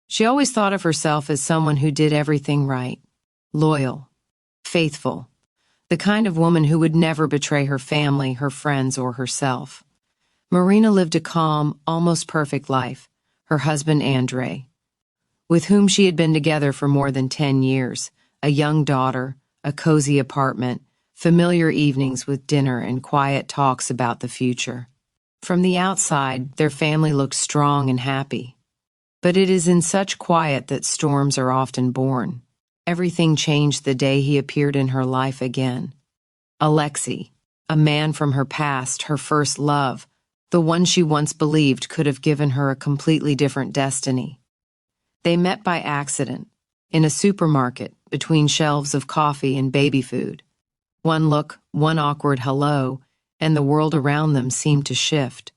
She always thought of herself as someone who did everything right, loyal, faithful, the kind of woman who would never betray her family, her friends, or herself. Marina lived a calm, almost perfect life. Her husband, Andre, with whom she had been together for more than 10 years, a young daughter, a cozy apartment, familiar evenings with dinner and quiet talks about the future. From the outside, their family looked strong and happy. But it is in such quiet that storms are often born. Everything changed the day he appeared in her life again. Alexei, a man from her past, her first love, the one she once believed could have given her a completely different destiny. They met by accident, in a supermarket, between shelves of coffee and baby food. One look, one awkward hello, and the world around them seemed to shift.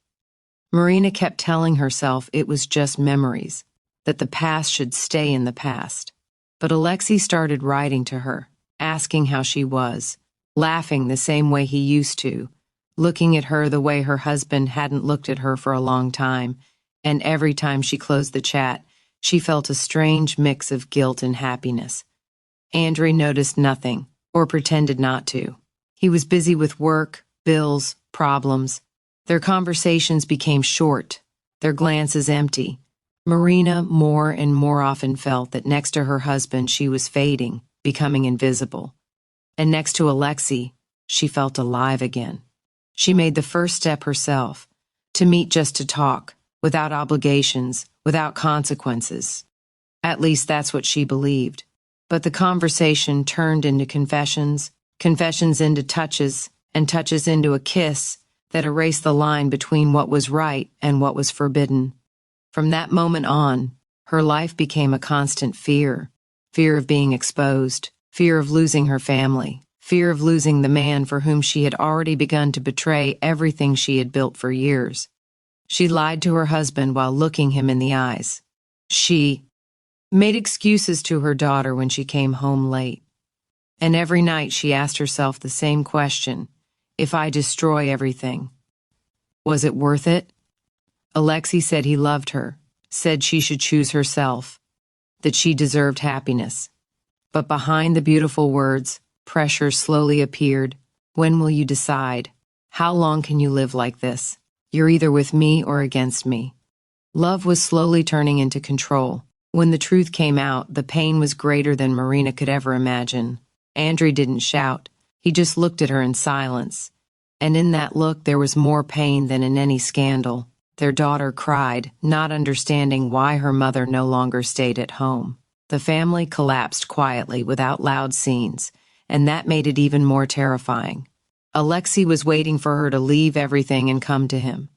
Marina kept telling herself it was just memories, that the past should stay in the past. But Alexei started writing to her, asking how she was, laughing the same way he used to, looking at her the way her husband hadn't looked at her for a long time, and every time she closed the chat, she felt a strange mix of guilt and happiness. Andre noticed nothing, or pretended not to. He was busy with work, bills, problems. Their conversations became short, their glances empty. Marina more and more often felt that next to her husband she was fading, becoming invisible. And next to Alexei, she felt alive again. She made the first step herself, to meet just to talk, without obligations, without consequences. At least that's what she believed. But the conversation turned into confessions, confessions into touches, and touches into a kiss that erased the line between what was right and what was forbidden. From that moment on, her life became a constant fear. Fear of being exposed, fear of losing her family, fear of losing the man for whom she had already begun to betray everything she had built for years. She lied to her husband while looking him in the eyes. She made excuses to her daughter when she came home late. And every night she asked herself the same question: if I destroy everything, was it worth it? Alexei said he loved her, said she should choose herself, that she deserved happiness. But behind the beautiful words, pressure slowly appeared. When will you decide? How long can you live like this? You're either with me or against me. Love was slowly turning into control. When the truth came out, the pain was greater than Marina could ever imagine. Andre didn't shout. He just looked at her in silence. And in that look there was more pain than in any scandal. Their daughter cried, not understanding why her mother no longer stayed at home. The family collapsed quietly without loud scenes, and that made it even more terrifying. Alexei was waiting for her to leave everything and come to him.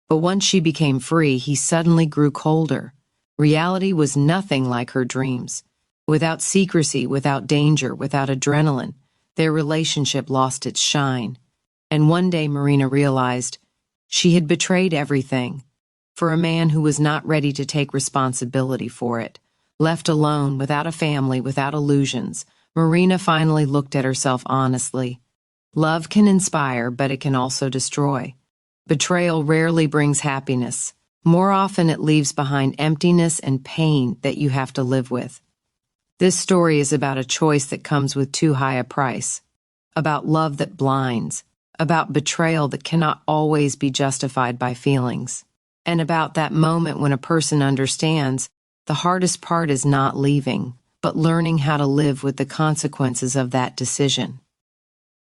But once she became free, he suddenly grew colder. Reality was nothing like her dreams. Without secrecy, without danger, without adrenaline, their relationship lost its shine. And one day Marina realized she had betrayed everything for a man who was not ready to take responsibility for it. Left alone, without a family, without illusions, Marina finally looked at herself honestly. Love can inspire, but it can also destroy. Betrayal rarely brings happiness. More often it leaves behind emptiness and pain that you have to live with. This story is about a choice that comes with too high a price, about love that blinds, about betrayal that cannot always be justified by feelings, and about that moment when a person understands the hardest part is not leaving, but learning how to live with the consequences of that decision.